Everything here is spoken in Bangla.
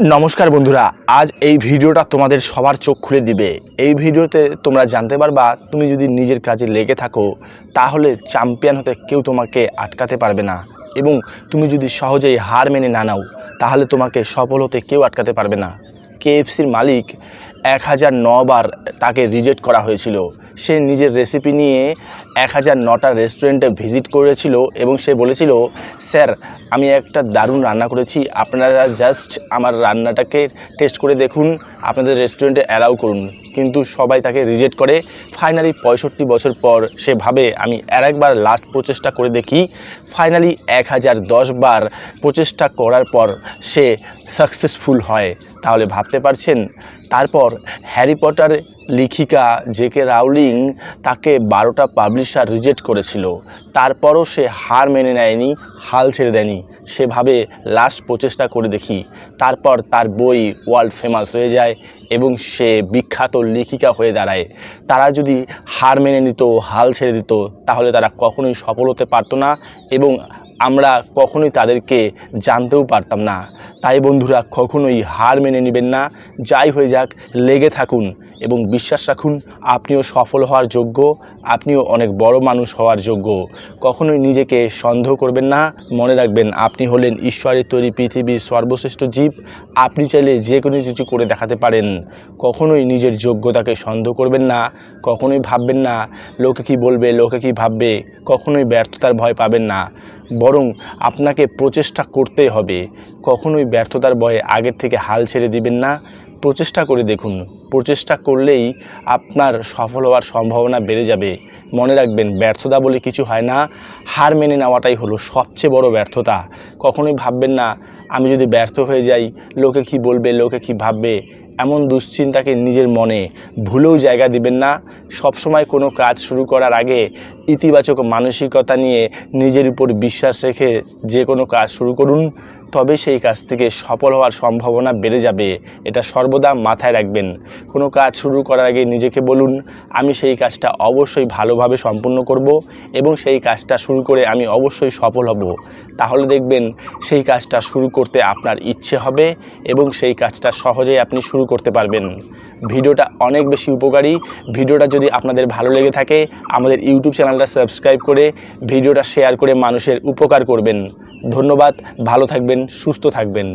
নমস্কার বন্ধুরা, আজ এই ভিডিওটা তোমাদের সবার চোখ খুলে দিবে। এই ভিডিওতে তোমরা জানতে পারবা তুমি যদি নিজের কাজে লেগে থাকো তাহলে চ্যাম্পিয়ন হতে কেউ তোমাকে আটকাতে পারবে না, এবং তুমি যদি সহজেই হার মেনে না নাও তাহলে তোমাকে সফল হতে কেউ আটকাতে পারবে না। কেএফসির মালিক 1009 বার তাকে রিজেক্ট করা হয়েছিল। সে নিজের রেসিপি নিয়ে 1009টা রেস্টুরেন্টে ভিজিট করেছিল এবং সে বলেছিল, স্যার আমি একটা দারুণ রান্না করেছি, আপনারা জাস্ট আমার রান্নাটাকে টেস্ট করে দেখুন, আপনাদের রেস্টুরেন্টে অ্যালাউ করুন। কিন্তু সবাই তাকে রিজেক্ট করে। ফাইনালি 65 বছর পর সে ভাবে আমি আরেকবার লাস্ট প্রচেষ্টা করে দেখি। ফাইনালি 1010 বার প্রচেষ্টা করার পর সে সাকসেসফুল হয়। তাহলে ভাবতে পারছেন, তারপর হ্যারি পটার লেখিকা জেকে রাউলিং তাকে 12টা পাবলিশার রিজেক্ট করেছিল, তারপরও সে হার মেনে নেয়নি, হাল ছেড়ে দেয়নি। সে ভাবে লাস্ট প্রচেষ্টা করে দেখি। তারপর তার বই ওয়ার্ল্ড ফেমাস হয়ে যায় এবং সে বিখ্যাত লেখিকা হয়ে দাঁড়ায়। তারা যদি হার মেনে নিত, হাল ছেড়ে দিত, তাহলে তারা কখনোই সফল হতে পারতো না এবং আমরা কখনোই তাদেরকে জানতেও পারতাম না। তাই বন্ধুরা, কখনোই হার মেনে নেবেন না। যাই হয়ে যাক, লেগে থাকুন এবং বিশ্বাস রাখুন আপনিও সফল হওয়ার যোগ্য, আপনিও অনেক বড় মানুষ হওয়ার যোগ্য। কখনোই নিজেকে সন্দেহ করবেন না। মনে রাখবেন, আপনি হলেন ঈশ্বরের তৈরি পৃথিবীর সর্বশ্রেষ্ঠ জীব। আপনি চাইলে যে কোনো কিছু করে দেখাতে পারেন। কখনোই নিজের যোগ্যতাকে সন্দেহ করবেন না। কখনোই ভাববেন না লোকে কি বলবে, লোকে কি ভাববে। কখনোই ব্যর্থতার ভয় পাবেন না, বরং আপনাকে প্রচেষ্টা করতেই হবে। কখনোই ব্যর্থতার ভয়ে আগের থেকে হাল ছেড়ে দিবেন না। প্রচেষ্টা করে দেখুন। প্রচেষ্টা করলেই আপনার সফল হওয়ার সম্ভাবনা বেড়ে যাবে। মনে রাখবেন, ব্যর্থতা বলে কিছু হয় না। হার মেনে নেওয়াটাই হলো সবচেয়ে বড় ব্যর্থতা। কখনোই ভাববেন না আমি যদি ব্যর্থ হয়ে যাই লোকে কি বলবে, লোকে কি ভাববে, এমন দুশ্চিন্তাকে নিজের মনে ভুলেও জায়গা দিবেন না। সবসময় কোনো কাজ শুরু করার আগে ইতিবাচক মানসিকতা নিয়ে নিজের উপর বিশ্বাস রেখে যে কোনো কাজ শুরু করুন, তবে সেই কাজ থেকে সফল হওয়ার সম্ভাবনা বেড়ে যাবে। এটা সর্বদা মাথায় রাখবেন। কোনো কাজ শুরু করার আগে নিজেকে বলুন, আমি সেই কাজটা অবশ্যই ভালোভাবে সম্পূর্ণ করব এবং সেই কাজটা শুরু করে আমি অবশ্যই সফল হব। তাহলে দেখবেন সেই কাজটা শুরু করতে আপনার ইচ্ছে হবে এবং সেই কাজটা সহজেই আপনি শুরু করতে পারবেন। ভিডিওটা অনেক বেশি উপকারী। ভিডিওটা যদি আপনাদের ভালো লেগে থাকে আমাদের ইউটিউব চ্যানেলটা সাবস্ক্রাইব করে ভিডিওটা শেয়ার করে মানুষের উপকার করবেন। ধন্যবাদ। ভালো থাকবেন, সুস্থ থাকবেন।